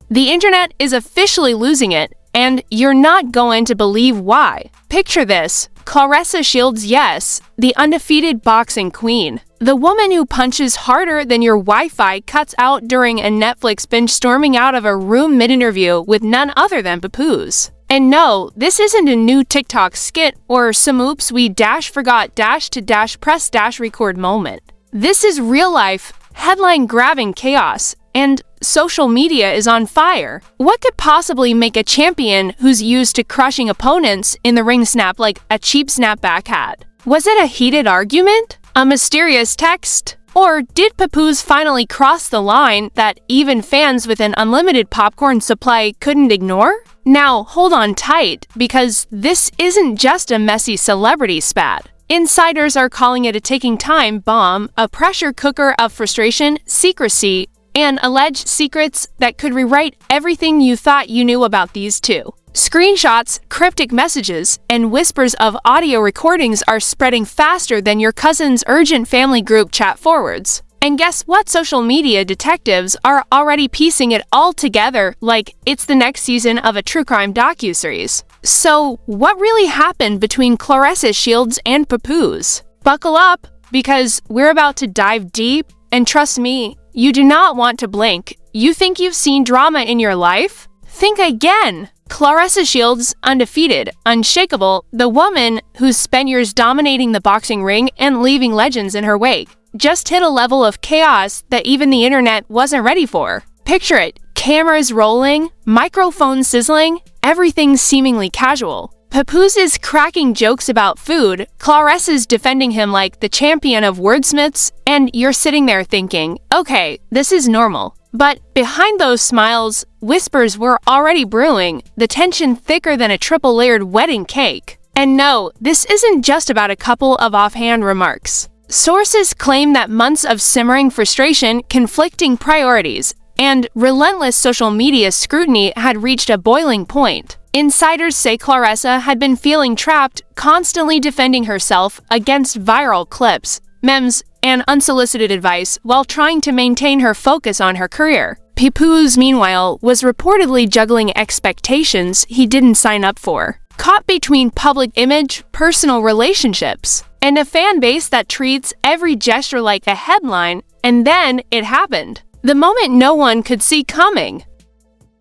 The internet is officially losing it, and you're not going to believe why. Picture this: ClaressaShields, yes, the undefeated boxing queen. The woman who punches harder than your Wi-Fi cuts out during a Netflix binge, storming out of a room mid-interview with none other than Papoose. And no, this isn't a new TikTok skit or some oops we dash forgot dash to dash press dash record moment. This is real life, headline-grabbing chaos, and social media is on fire. What could possibly make a champion who's used to crushing opponents in the ring snap like a cheap snapback hat? Was it a heated argument? A mysterious text? Or did Papoose finally cross the line that even fans with an unlimited popcorn supply couldn't ignore? Now, hold on tight, because this isn't just a messy celebrity spat. Insiders are calling it a ticking time bomb, a pressure cooker of frustration, secrecy, and alleged secrets that could rewrite everything you thought you knew about these two. Screenshots, cryptic messages, and whispers of audio recordings are spreading faster than your cousin's urgent family group chat forwards. And guess what? Social media detectives are already piecing it all together like it's the next season of a true crime docuseries. So, what really happened between ClaressaShields and Papoose? Buckle up, because we're about to dive deep, and trust me, you do not want to blink. You think you've seen drama in your life? Think again! ClaressaShields, undefeated, unshakable, the woman who's spent years dominating the boxing ring and leaving legends in her wake, just hit a level of chaos that even the internet wasn't ready for. Picture it: cameras rolling, microphones sizzling, everything seemingly casual. Papoose is cracking jokes about food, Claressa's defending him like the champion of wordsmiths, and you're sitting there thinking, okay, this is normal. But behind those smiles, whispers were already brewing, the tension thicker than a triple-layered wedding cake. And no, this isn't just about a couple of offhand remarks. Sources claim that months of simmering frustration, conflicting priorities, and relentless social media scrutiny had reached a boiling point. Insiders say Claressa had been feeling trapped, constantly defending herself against viral clips, memes, and unsolicited advice while trying to maintain her focus on her career. Papoose, meanwhile, was reportedly juggling expectations he didn't sign up for, caught between public image, personal relationships, and a fan base that treats every gesture like a headline, and then it happened. The moment no one could see coming.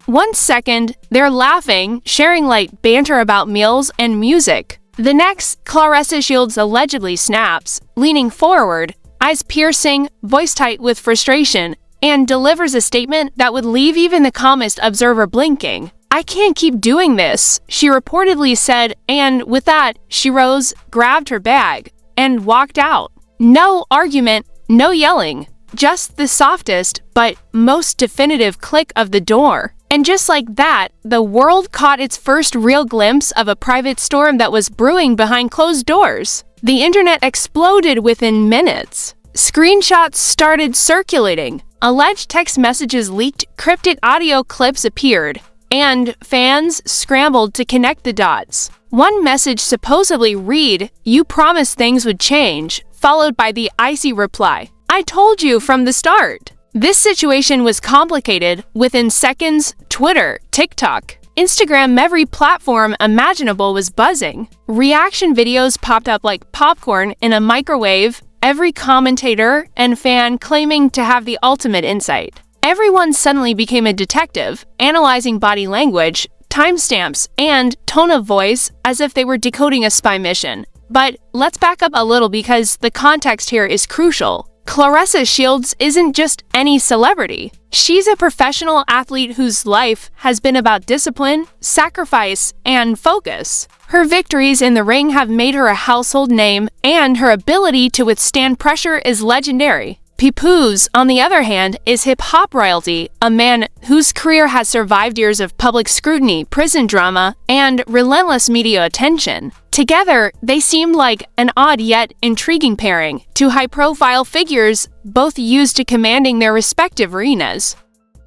1 second, they're laughing, sharing light banter about meals and music. The next, ClaressaShields allegedly snaps, leaning forward, eyes piercing, voice tight with frustration, and delivers a statement that would leave even the calmest observer blinking. "I can't keep doing this," she reportedly said, and with that, she rose, grabbed her bag, and walked out. No argument, no yelling, just the softest but most definitive click of the door. And just like that, the world caught its first real glimpse of a private storm that was brewing behind closed doors. The internet exploded within minutes. Screenshots started circulating, alleged text messages leaked, cryptic audio clips appeared, and fans scrambled to connect the dots. One message supposedly read, "You promised things would change," followed by the icy reply, "I told you from the start." This situation was complicated. Within seconds, Twitter, TikTok, Instagram, every platform imaginable was buzzing. Reaction videos popped up like popcorn in a microwave, every commentator and fan claiming to have the ultimate insight. Everyone suddenly became a detective, analyzing body language, timestamps, and tone of voice as if they were decoding a spy mission. But let's back up a little because the context here is crucial. ClaressaShields isn't just any celebrity. She's a professional athlete whose life has been about discipline, sacrifice, and focus. Her victories in the ring have made her a household name, and her ability to withstand pressure is legendary. Papoose, on the other hand, is hip-hop royalty, a man whose career has survived years of public scrutiny, prison drama, and relentless media attention. Together, they seem like an odd yet intriguing pairing, two high-profile figures, both used to commanding their respective arenas.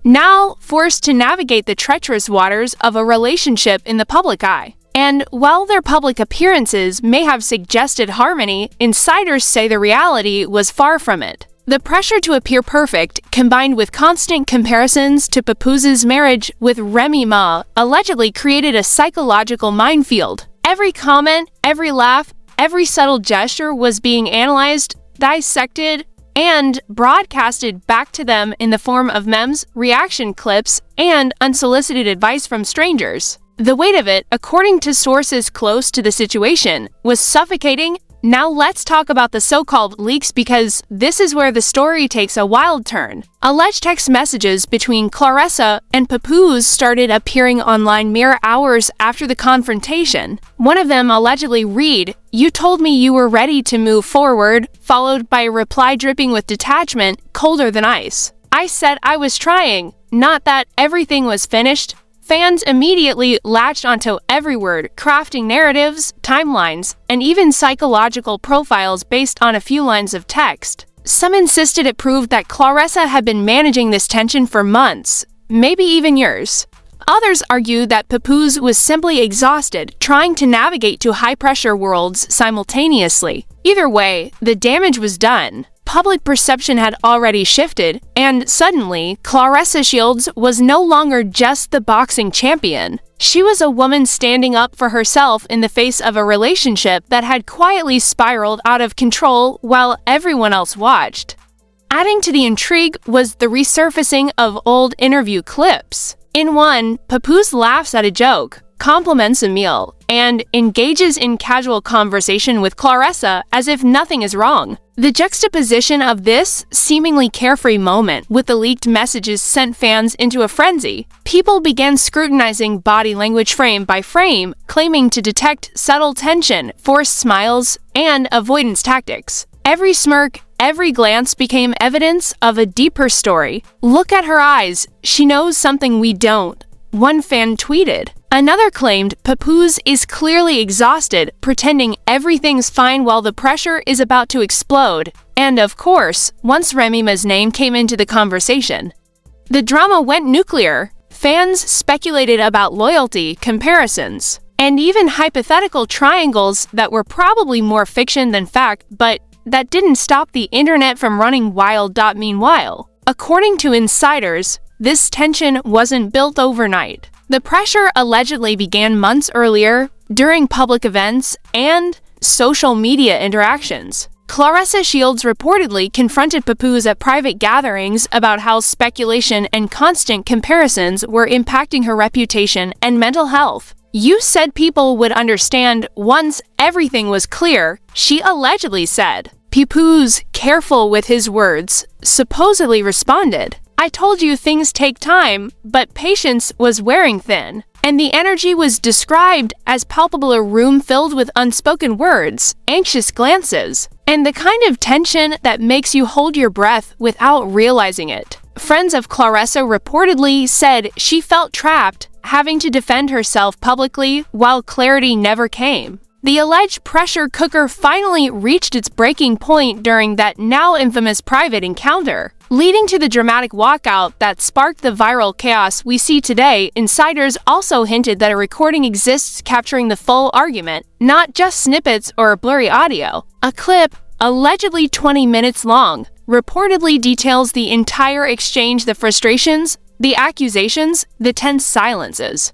Now forced to navigate the treacherous waters of a relationship in the public eye. And while their public appearances may have suggested harmony, insiders say the reality was far from it. The pressure to appear perfect, combined with constant comparisons to Papoose's marriage with Remy Ma, allegedly created a psychological minefield. Every comment, every laugh, every subtle gesture was being analyzed, dissected, and broadcasted back to them in the form of memes, reaction clips, and unsolicited advice from strangers. The weight of it, according to sources close to the situation, was suffocating. Now let's talk about the so-called leaks, because this is where the story takes a wild turn. Alleged text messages between Claressa and Papoose started appearing online mere hours after the confrontation. One of them allegedly read, "You told me you were ready to move forward," followed by a reply dripping with detachment, colder than ice. "I said I was trying, not that everything was finished." Fans immediately latched onto every word, crafting narratives, timelines, and even psychological profiles based on a few lines of text. Some insisted it proved that Claressa had been managing this tension for months, maybe even years. Others argued that Papoose was simply exhausted, trying to navigate two high-pressure worlds simultaneously. Either way, the damage was done. Public perception had already shifted, and suddenly, ClaressaShields was no longer just the boxing champion. She was a woman standing up for herself in the face of a relationship that had quietly spiraled out of control while everyone else watched. Adding to the intrigue was the resurfacing of old interview clips. In one, Papoose laughs at a joke, compliments a meal, and engages in casual conversation with Claressa as if nothing is wrong. The juxtaposition of this seemingly carefree moment with the leaked messages sent fans into a frenzy. People began scrutinizing body language frame by frame, claiming to detect subtle tension, forced smiles, and avoidance tactics. Every smirk, every glance became evidence of a deeper story. "Look at her eyes, she knows something we don't," one fan tweeted. Another claimed Papoose is clearly exhausted, pretending everything's fine while the pressure is about to explode. And of course, once Remy Ma's name came into the conversation, the drama went nuclear. Fans speculated about loyalty, comparisons, and even hypothetical triangles that were probably more fiction than fact, but that didn't stop the internet from running wild. Meanwhile, according to insiders, this tension wasn't built overnight. The pressure allegedly began months earlier, during public events and social media interactions. ClaressaShields reportedly confronted Papoose at private gatherings about how speculation and constant comparisons were impacting her reputation and mental health. "You said people would understand once everything was clear," she allegedly said. Papoose, careful with his words, supposedly responded, "I told you things take time, but patience was wearing thin." And the energy was described as palpable, a room filled with unspoken words, anxious glances, and the kind of tension that makes you hold your breath without realizing it. Friends of Claressa reportedly said she felt trapped, having to defend herself publicly while clarity never came. The alleged pressure cooker finally reached its breaking point during that now infamous private encounter, leading to the dramatic walkout that sparked the viral chaos we see today. Insiders also hinted that a recording exists capturing the full argument, not just snippets or blurry audio. A clip, allegedly 20 minutes long, reportedly details the entire exchange, the frustrations, the accusations, the tense silences,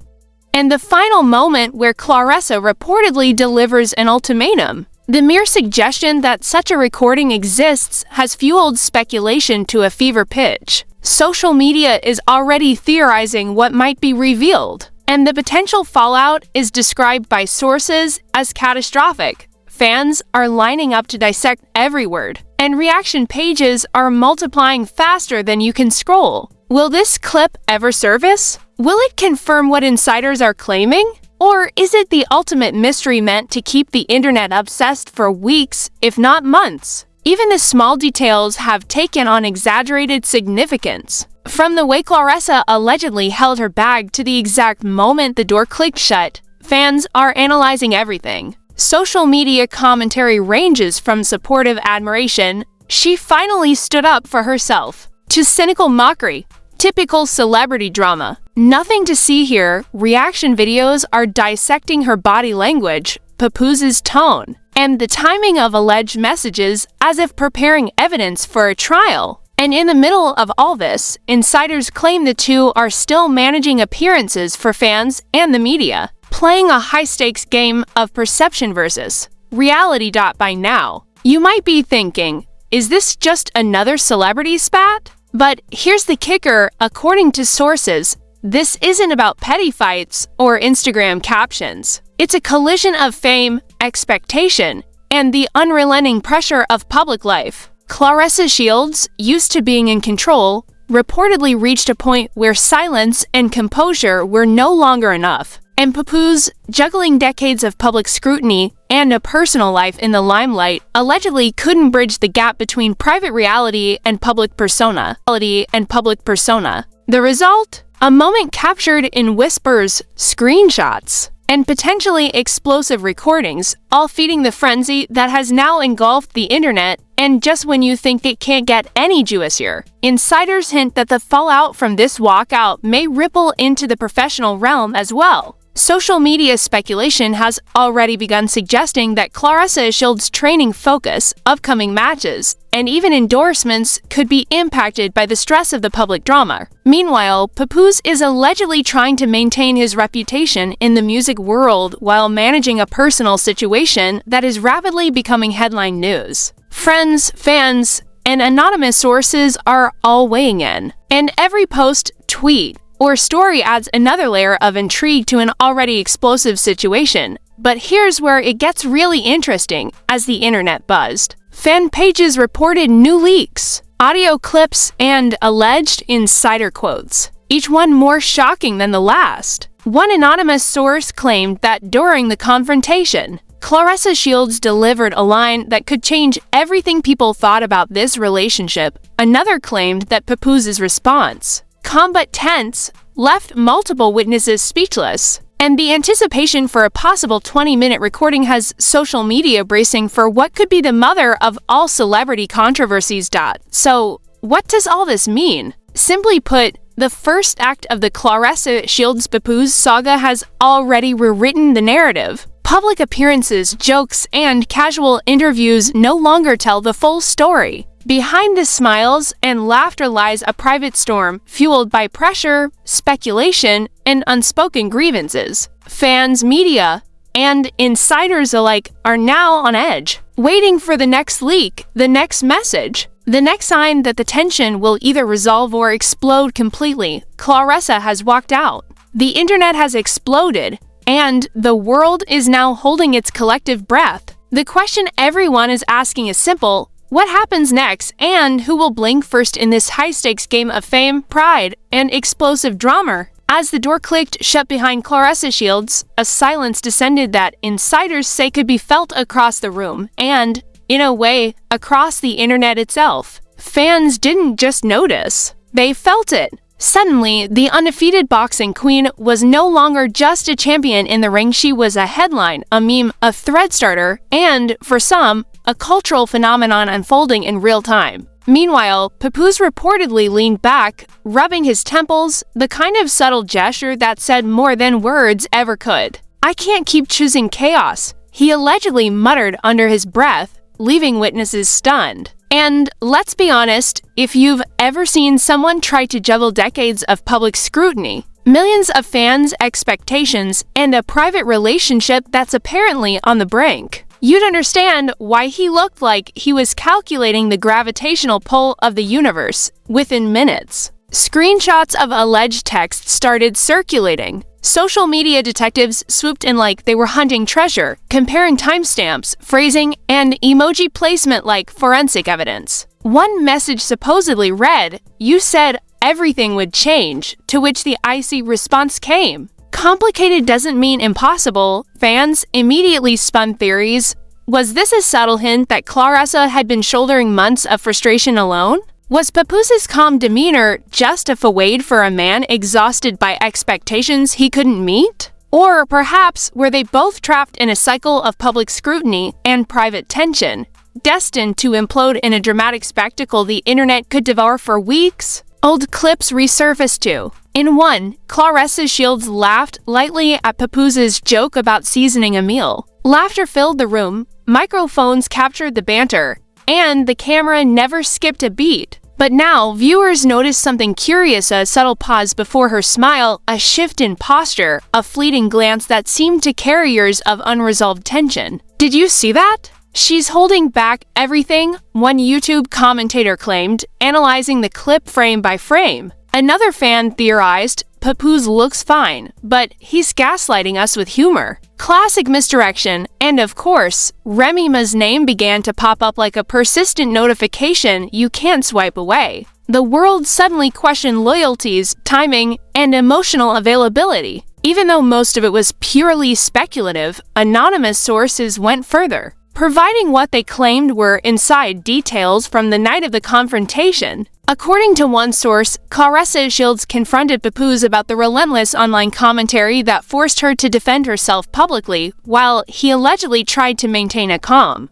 and the final moment where Claressa reportedly delivers an ultimatum. The mere suggestion that such a recording exists has fueled speculation to a fever pitch. Social media is already theorizing what might be revealed, and the potential fallout is described by sources as catastrophic. Fans are lining up to dissect every word, and reaction pages are multiplying faster than you can scroll. Will this clip ever surface? Will it confirm what insiders are claiming? Or is it the ultimate mystery meant to keep the internet obsessed for weeks, if not months? Even the small details have taken on exaggerated significance. From the way Claressa allegedly held her bag to the exact moment the door clicked shut, fans are analyzing everything. Social media commentary ranges from supportive admiration, "She finally stood up for herself," to cynical mockery, "Typical celebrity drama. Nothing to see here." Reaction videos are dissecting her body language, Papoose's tone, and the timing of alleged messages as if preparing evidence for a trial. And in the middle of all this, insiders claim the two are still managing appearances for fans and the media, playing a high-stakes game of perception versus reality. By now, you might be thinking, is this just another celebrity spat? But here's the kicker: according to sources, this isn't about petty fights or Instagram captions. It's a collision of fame, expectation, and the unrelenting pressure of public life. ClaressaShields, used to being in control, reportedly reached a point where silence and composure were no longer enough. And Papoose, juggling decades of public scrutiny and a personal life in the limelight, allegedly couldn't bridge the gap between private reality and public persona. The result? A moment captured in whispers, screenshots, and potentially explosive recordings, all feeding the frenzy that has now engulfed the internet. And just when you think it can't get any juicier, insiders hint that the fallout from this walkout may ripple into the professional realm as well. Social media speculation has already begun suggesting that ClaressaShields' training focus, upcoming matches, and even endorsements could be impacted by the stress of the public drama. Meanwhile, Papoose is allegedly trying to maintain his reputation in the music world while managing a personal situation that is rapidly becoming headline news. Friends, fans, and anonymous sources are all weighing in, and every post, tweet, or story adds another layer of intrigue to an already explosive situation. But here's where it gets really interesting. As the internet buzzed, fan pages reported new leaks, audio clips, and alleged insider quotes, each one more shocking than the last. One anonymous source claimed that during the confrontation, ClaressaShields delivered a line that could change everything people thought about this relationship. Another claimed that Papoose's response, combat tense, left multiple witnesses speechless, and the anticipation for a possible 20-minute recording has social media bracing for what could be the mother of all celebrity controversies. So, what does all this mean? Simply put, the first act of the ClaressaShields Papoose saga has already rewritten the narrative. Public appearances, jokes, and casual interviews no longer tell the full story. Behind the smiles and laughter lies a private storm fueled by pressure, speculation, and unspoken grievances. Fans, media, and insiders alike are now on edge, waiting for the next leak, the next message, the next sign that the tension will either resolve or explode completely. Claressa has walked out. The internet has exploded, and the world is now holding its collective breath. The question everyone is asking is simple: what happens next, and who will blink first in this high-stakes game of fame, pride, and explosive drama? As the door clicked shut behind ClaressaShields, a silence descended that insiders say could be felt across the room and, in a way, across the internet itself. Fans didn't just notice, they felt it. Suddenly, the undefeated boxing queen was no longer just a champion in the ring. She was a headline, a meme, a thread starter, and, for some, a cultural phenomenon unfolding in real time. Meanwhile, Papoose reportedly leaned back, rubbing his temples, the kind of subtle gesture that said more than words ever could. "I can't keep choosing chaos," he allegedly muttered under his breath, leaving witnesses stunned. And let's be honest, if you've ever seen someone try to juggle decades of public scrutiny, millions of fans' expectations, and a private relationship that's apparently on the brink, you'd understand why he looked like he was calculating the gravitational pull of the universe. Within minutes, screenshots of alleged texts started circulating. Social media detectives swooped in like they were hunting treasure, comparing timestamps, phrasing, and emoji placement like forensic evidence. One message supposedly read, "You said everything would change," to which the icy response came, "Complicated doesn't mean impossible." Fans immediately spun theories. Was this a subtle hint that Claressa had been shouldering months of frustration alone? Was Papoose's calm demeanor just a facade for a man exhausted by expectations he couldn't meet? Or perhaps were they both trapped in a cycle of public scrutiny and private tension, destined to implode in a dramatic spectacle the internet could devour for weeks? Old clips resurfaced too. In one, ClaressaShields laughed lightly at Papoose's joke about seasoning a meal. Laughter filled the room, microphones captured the banter, and the camera never skipped a beat. But now, viewers noticed something curious: a subtle pause before her smile, a shift in posture, a fleeting glance that seemed to carry years of unresolved tension. Did you see that? "She's holding back everything," one YouTube commentator claimed, analyzing the clip frame by frame. Another fan theorized, "Papoose looks fine, but he's gaslighting us with humor." Classic misdirection, and of course, Remy Ma's name began to pop up like a persistent notification you can't swipe away. The world suddenly questioned loyalties, timing, and emotional availability. Even though most of it was purely speculative, anonymous sources went further, providing what they claimed were inside details from the night of the confrontation. According to one source, ClaressaShields confronted Papoose about the relentless online commentary that forced her to defend herself publicly, while he allegedly tried to maintain a calm,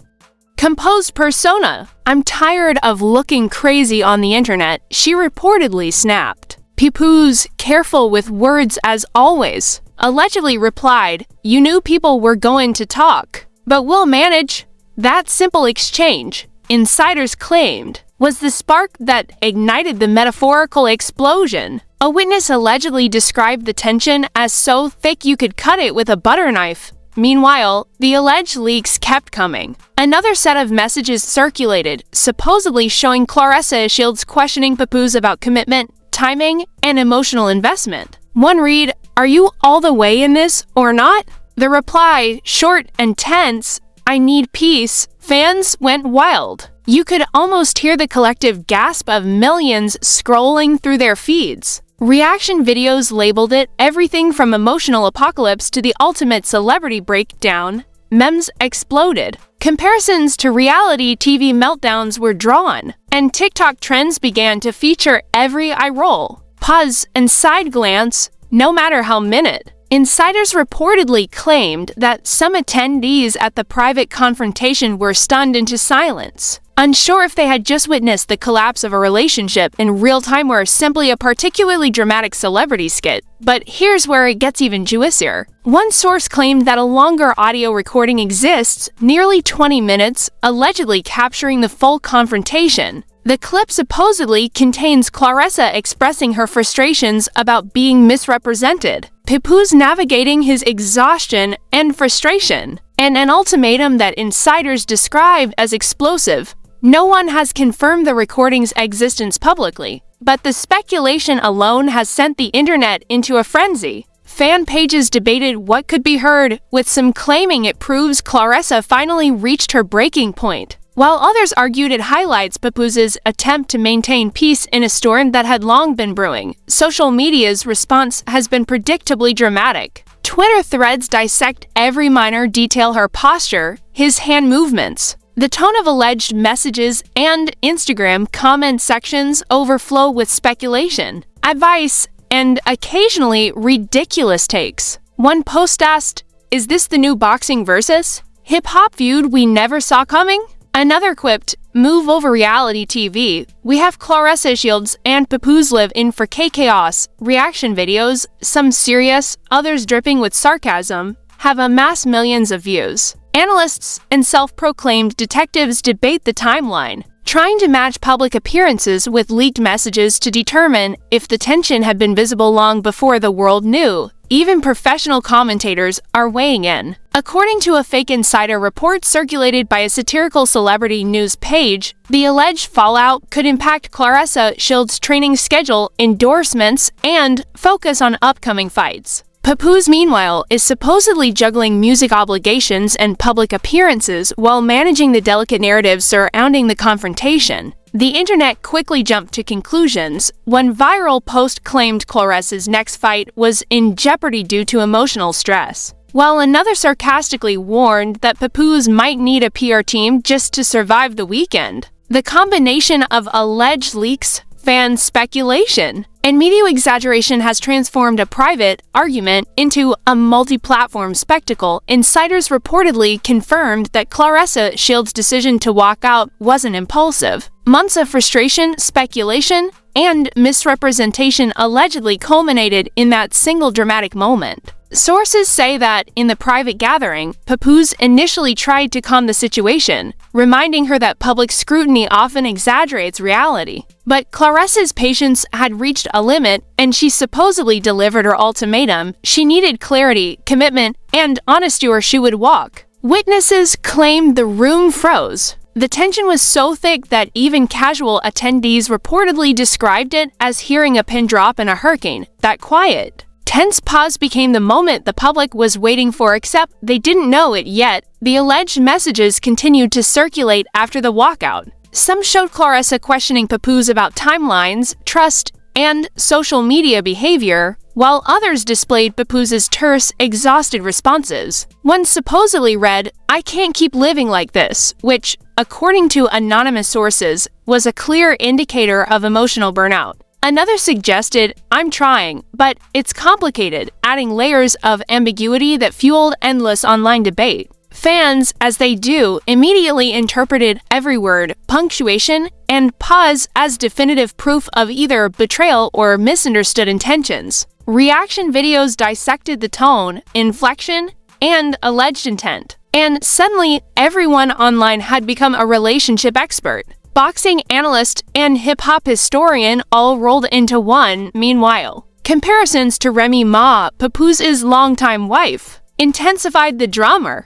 composed persona. "I'm tired of looking crazy on the internet," she reportedly snapped. Papoose, careful with words as always, allegedly replied, "You knew people were going to talk, but we'll manage." That simple exchange, insiders claimed, was the spark that ignited the metaphorical explosion. A witness allegedly described the tension as so thick you could cut it with a butter knife. Meanwhile, the alleged leaks kept coming. Another set of messages circulated, supposedly showing ClaressaShields questioning Papoose about commitment, timing, and emotional investment. One read, "Are you all the way in this or not?" The reply, short and tense, "I need peace." Fans went wild. You could almost hear the collective gasp of millions scrolling through their feeds. Reaction videos labeled it everything from emotional apocalypse to the ultimate celebrity breakdown. Memes exploded. Comparisons to reality TV meltdowns were drawn, and TikTok trends began to feature every eye roll, pause, and side glance, no matter how minute. Insiders reportedly claimed that some attendees at the private confrontation were stunned into silence, unsure if they had just witnessed the collapse of a relationship in real time or simply a particularly dramatic celebrity skit. But here's where it gets even juicier. One source claimed that a longer audio recording exists, nearly 20 minutes, allegedly capturing the full confrontation. The clip supposedly contains Claressa expressing her frustrations about being misrepresented, Papoose navigating his exhaustion and frustration, and an ultimatum that insiders described as explosive. No one has confirmed the recording's existence publicly, but the speculation alone has sent the internet into a frenzy. Fan pages debated what could be heard, with some claiming it proves Claressa finally reached her breaking point, while others argued it highlights Papoose's attempt to maintain peace in a storm that had long been brewing. Social media's response has been predictably dramatic. Twitter threads dissect every minor detail: her posture, his hand movements, the tone of alleged messages, and Instagram comment sections overflow with speculation, advice, and occasionally ridiculous takes. One post asked, "Is this the new boxing versus hip-hop feud we never saw coming?" Another quipped, "Move over reality TV. We have ClaressaShields and Papoose live in for chaos." Reaction videos, some serious, others dripping with sarcasm, have amassed millions of views. Analysts and self-proclaimed detectives debate the timeline, trying to match public appearances with leaked messages to determine if the tension had been visible long before the world knew. Even professional commentators are weighing in. According to a fake insider report circulated by a satirical CelebrityNews page, the alleged fallout could impact ClaressaShields' training schedule, endorsements, and focus on upcoming fights. Papoose, meanwhile, is supposedly juggling music obligations and public appearances while managing the delicate narrative surrounding the confrontation. The internet quickly jumped to conclusions. One viral post claimed Claressa's next fight was in jeopardy due to emotional stress, while another sarcastically warned that Papoose might need a PR team just to survive the weekend. The combination of alleged leaks, fan speculation, and media exaggeration has transformed a private argument into a multi-platform spectacle. Insiders reportedly confirmed that ClaressaShields' decision to walk out wasn't impulsive. Months of frustration, speculation, and misrepresentation allegedly culminated in that single dramatic moment. Sources say that, in the private gathering, Papoose initially tried to calm the situation, reminding her that public scrutiny often exaggerates reality. But Claressa's patience had reached a limit, and she supposedly delivered her ultimatum. She needed clarity, commitment, and honesty or she would walk. Witnesses claimed the room froze. The tension was so thick that even casual attendees reportedly described it as hearing a pin drop in a hurricane. That quiet, tense pause became the moment the public was waiting for, except they didn't know it yet. The alleged messages continued to circulate after the walkout. Some showed Claressa questioning Papoose about timelines, trust, and social media behavior, while others displayed Papoose's terse, exhausted responses. One supposedly read, "I can't keep living like this," which, according to anonymous sources, was a clear indicator of emotional burnout. Another suggested, "I'm trying, but it's complicated," adding layers of ambiguity that fueled endless online debate. Fans, as they do, immediately interpreted every word, punctuation, and pause as definitive proof of either betrayal or misunderstood intentions. Reaction videos dissected the tone, inflection, and alleged intent. And suddenly, everyone online had become a relationship expert. Boxing analyst and hip-hop historian all rolled into one. Meanwhile, comparisons to Remy Ma, Papoose's longtime wife, intensified the drama.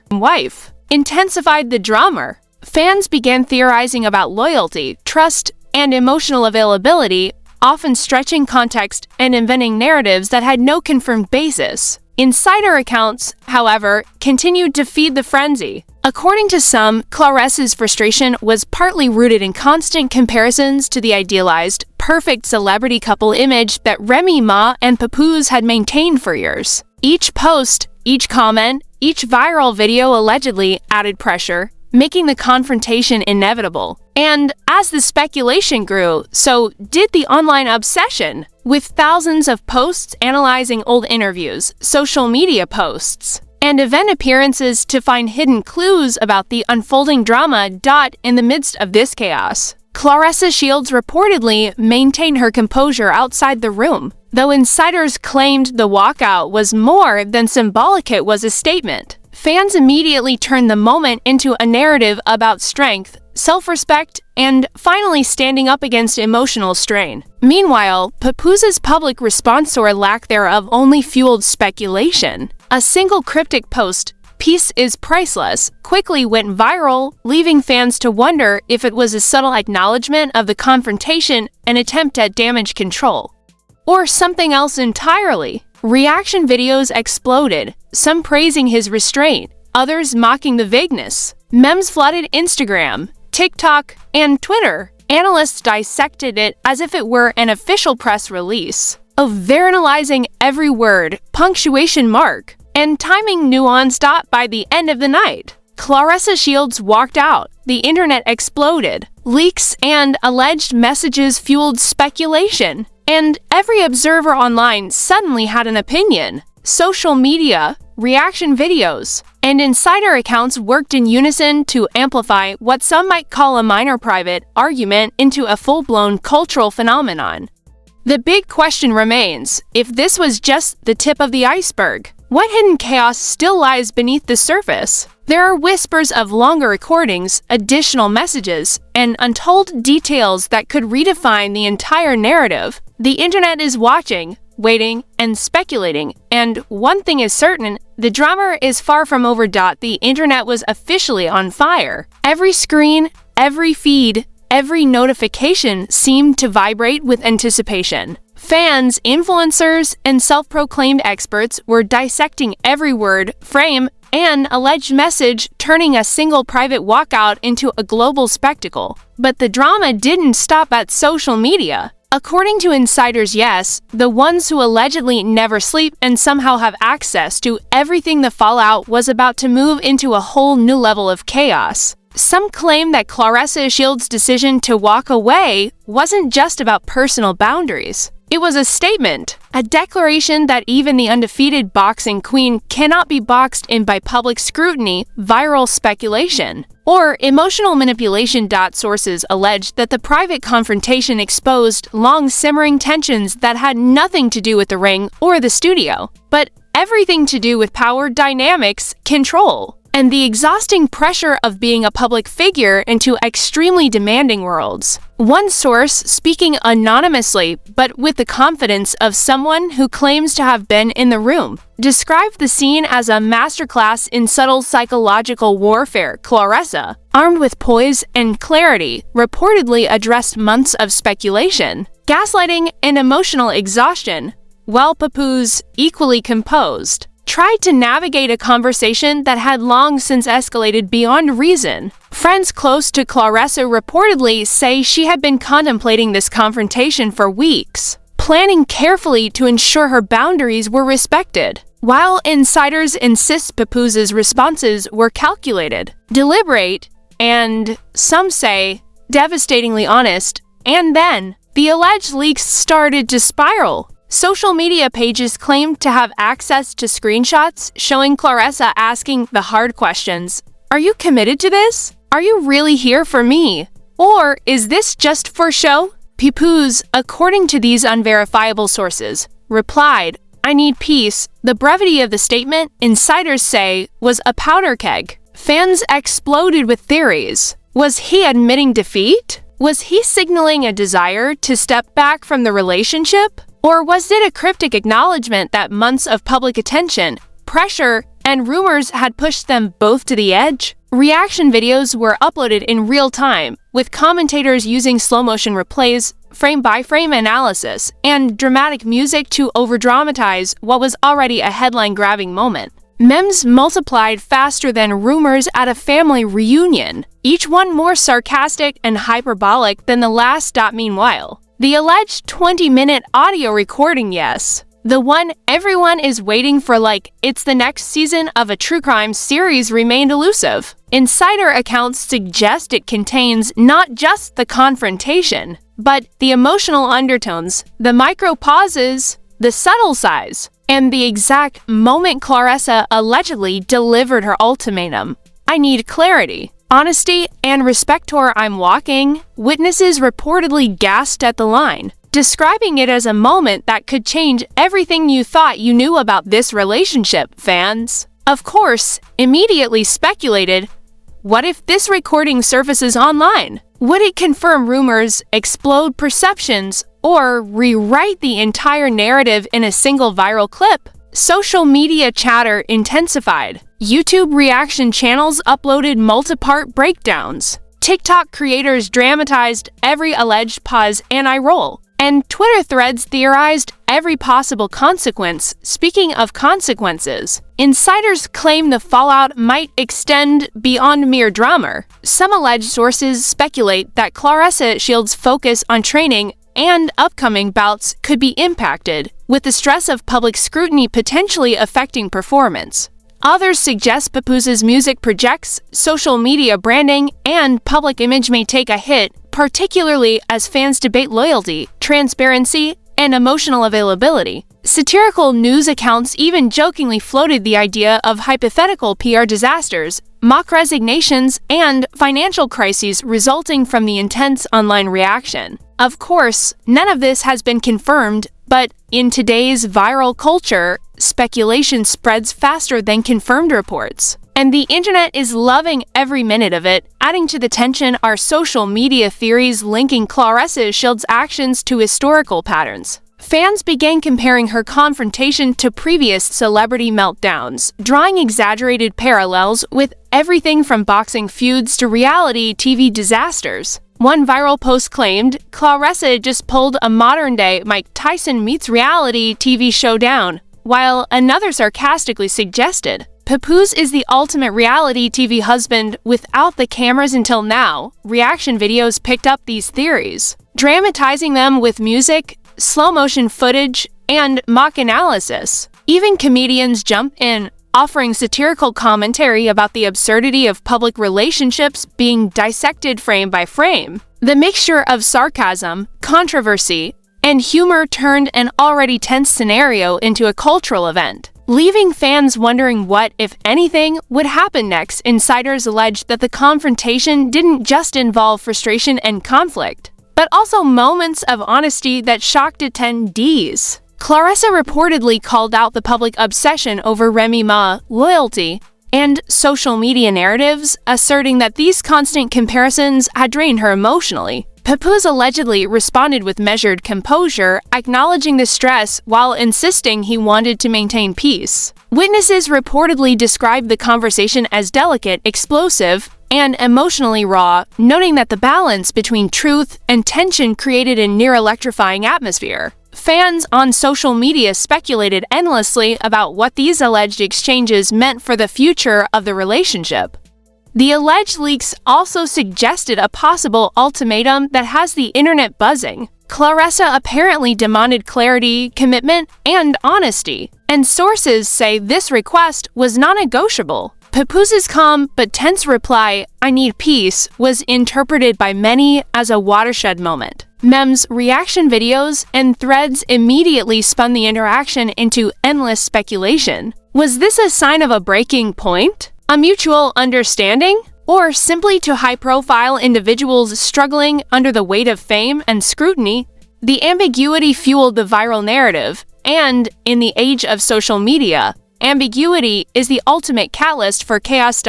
Fans began theorizing about loyalty, trust, and emotional availability, often stretching context and inventing narratives that had no confirmed basis. Insider accounts, however, continued to feed the frenzy. According to some, Claressa's frustration was partly rooted in constant comparisons to the idealized, perfect celebrity couple image that Remy Ma and Papoose had maintained for years. Each post, each comment, each viral video allegedly added pressure, making the confrontation inevitable. And as the speculation grew, so did the online obsession, with thousands of posts analyzing old interviews, social media posts, and event appearances to find hidden clues about the unfolding drama. In the midst of this chaos, ClaressaShields reportedly maintained her composure outside the room. Though insiders claimed the walkout was more than symbolic, it was a statement. Fans immediately turned the moment into a narrative about strength, self-respect, and finally standing up against emotional strain. Meanwhile, Papoose's public response or lack thereof only fueled speculation. A single cryptic post, "Peace is priceless," quickly went viral, leaving fans to wonder if it was a subtle acknowledgement of the confrontation, an attempt at damage control, or something else entirely. Reaction videos exploded, some praising his restraint, others mocking the vagueness. Memes flooded Instagram, TikTok, and Twitter. Analysts dissected it as if it were an official press release, overanalyzing every word, punctuation mark, and timing nuanced. By the end of the night, ClaressaShields walked out. The internet exploded. Leaks and alleged messages fueled speculation, and every observer online suddenly had an opinion. Social media, reaction videos, and insider accounts worked in unison to amplify what some might call a minor private argument into a full-blown cultural phenomenon. The big question remains, if this was just the tip of the iceberg, what hidden chaos still lies beneath the surface? There are whispers of longer recordings, additional messages, and untold details that could redefine the entire narrative. The internet is watching, waiting, and speculating, and one thing is certain, the drama is far from over. The internet was officially on fire. Every screen, every feed, every notification seemed to vibrate with anticipation. Fans, influencers, and self-proclaimed experts were dissecting every word, frame, and alleged message, turning a single private walkout into a global spectacle. But the drama didn't stop at social media. According to insiders, yes, the ones who allegedly never sleep and somehow have access to everything, the fallout was about to move into a whole new level of chaos. Some claim that ClaressaShields' decision to walk away wasn't just about personal boundaries. It was a statement, a declaration that even the undefeated boxing queen cannot be boxed in by public scrutiny, viral speculation, or emotional manipulation. Sources alleged that the private confrontation exposed long-simmering tensions that had nothing to do with the ring or the studio. But everything to do with power dynamics, control, and the exhausting pressure of being a public figure into extremely demanding worlds. One source, speaking anonymously but with the confidence of someone who claims to have been in the room, described the scene as a masterclass in subtle psychological warfare. Claressa, armed with poise and clarity, reportedly addressed months of speculation, gaslighting, and emotional exhaustion, while Papoose, equally composed, tried to navigate a conversation that had long since escalated beyond reason. Friends close to Claressa reportedly say she had been contemplating this confrontation for weeks, planning carefully to ensure her boundaries were respected, while insiders insist Papoose's responses were calculated, deliberate, and, some say, devastatingly honest. And then, the alleged leaks started to spiral. Social media pages claimed to have access to screenshots showing Claressa asking the hard questions. Are you committed to this? Are you really here for me? Or is this just for show? Papoose, according to these unverifiable sources, replied, I need peace. The brevity of the statement, insiders say, was a powder keg. Fans exploded with theories. Was he admitting defeat? Was he signaling a desire to step back from the relationship? Or was it a cryptic acknowledgement that months of public attention, pressure, and rumors had pushed them both to the edge? Reaction videos were uploaded in real time, with commentators using slow-motion replays, frame-by-frame analysis, and dramatic music to overdramatize what was already a headline-grabbing moment. Memes multiplied faster than rumors at a family reunion, each one more sarcastic and hyperbolic than the last. Meanwhile, the alleged 20-minute audio recording, yes, the one everyone is waiting for like it's the next season of a true crime series, remained elusive. Insider accounts suggest it contains not just the confrontation, but the emotional undertones, the micro pauses, the subtle sighs, and the exact moment Claressa allegedly delivered her ultimatum. I need clarity, honesty, and respect, or I'm walking. Witnesses reportedly gasped at the line, describing it as a moment that could change everything you thought you knew about this relationship. Fans, of course, immediately speculated, what if this recording surfaces online? Would it confirm rumors, explode perceptions, or rewrite the entire narrative in a single viral clip? Social media chatter intensified. YouTube reaction channels uploaded multi-part breakdowns. TikTok creators dramatized every alleged pause and eye roll. And Twitter threads theorized every possible consequence. Speaking of consequences, insiders claim the fallout might extend beyond mere drama. Some alleged sources speculate that ClaressaShields' focus on training and upcoming bouts could be impacted, with the stress of public scrutiny potentially affecting performance. Others suggest Papoose's music projects, social media branding, and public image may take a hit, particularly as fans debate loyalty, transparency, and emotional availability. Satirical news accounts even jokingly floated the idea of hypothetical PR disasters, mock resignations, and financial crises resulting from the intense online reaction. Of course, none of this has been confirmed, but in today's viral culture, speculation spreads faster than confirmed reports. And the internet is loving every minute of it. Adding to the tension are social media theories linking ClaressaShields' actions to historical patterns. Fans began comparing her confrontation to previous celebrity meltdowns, drawing exaggerated parallels with everything from boxing feuds to reality TV disasters. One viral post claimed, Claressa just pulled a modern-day Mike Tyson meets reality TV showdown, while another sarcastically suggested, Papoose is the ultimate reality TV husband without the cameras until now. Reaction videos picked up these theories, dramatizing them with music, slow-motion footage, and mock analysis. Even comedians jumped in, offering satirical commentary about the absurdity of public relationships being dissected frame by frame. The mixture of sarcasm, controversy, and humor turned an already tense scenario into a cultural event, leaving fans wondering what, if anything, would happen next. Insiders alleged that the confrontation didn't just involve frustration and conflict, but also moments of honesty that shocked attendees. Claressa reportedly called out the public obsession over Remy Ma, loyalty, and social media narratives, asserting that these constant comparisons had drained her emotionally. Papoose allegedly responded with measured composure, acknowledging the stress while insisting he wanted to maintain peace. Witnesses reportedly described the conversation as delicate, explosive, and emotionally raw, noting that the balance between truth and tension created a near-electrifying atmosphere. Fans on social media speculated endlessly about what these alleged exchanges meant for the future of the relationship. The alleged leaks also suggested a possible ultimatum that has the internet buzzing. Claressa apparently demanded clarity, commitment, and honesty, and sources say this request was non-negotiable. Papoose's calm but tense reply, "I need peace," was interpreted by many as a watershed moment. Memes, reaction videos, and threads immediately spun the interaction into endless speculation. Was this a sign of a breaking point? A mutual understanding? Or simply two high-profile individuals struggling under the weight of fame and scrutiny? The ambiguity fueled the viral narrative, and in the age of social media, ambiguity is the ultimate catalyst for chaos.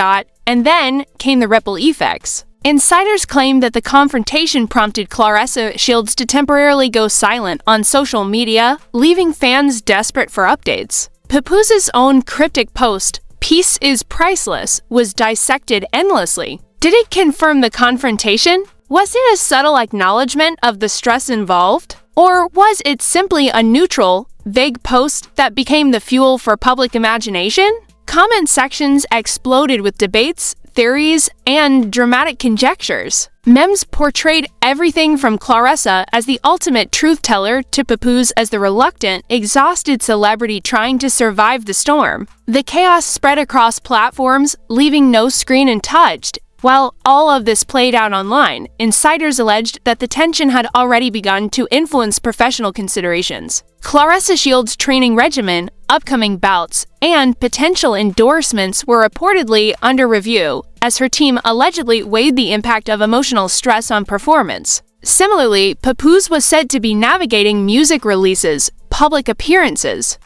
And then came the ripple effects. Insiders claim that the confrontation prompted ClaressaShields to temporarily go silent on social media, leaving fans desperate for updates. Papoose's own cryptic post, "Peace is priceless," was dissected endlessly. Did it confirm the confrontation? Was it a subtle acknowledgement of the stress involved? Or was it simply a neutral, vague post that became the fuel for public imagination? Comment sections exploded with debates, theories, and dramatic conjectures. Memes portrayed everything from Claressa as the ultimate truth teller to Papoose as the reluctant, exhausted celebrity trying to survive the storm. The chaos spread across platforms, leaving no screen untouched. While all of this played out online, insiders alleged that the tension had already begun to influence professional considerations. ClaressaShields' training regimen, upcoming bouts, and potential endorsements were reportedly under review, as her team allegedly weighed the impact of emotional stress on performance. Similarly, Papoose was said to be navigating music releases, public appearances,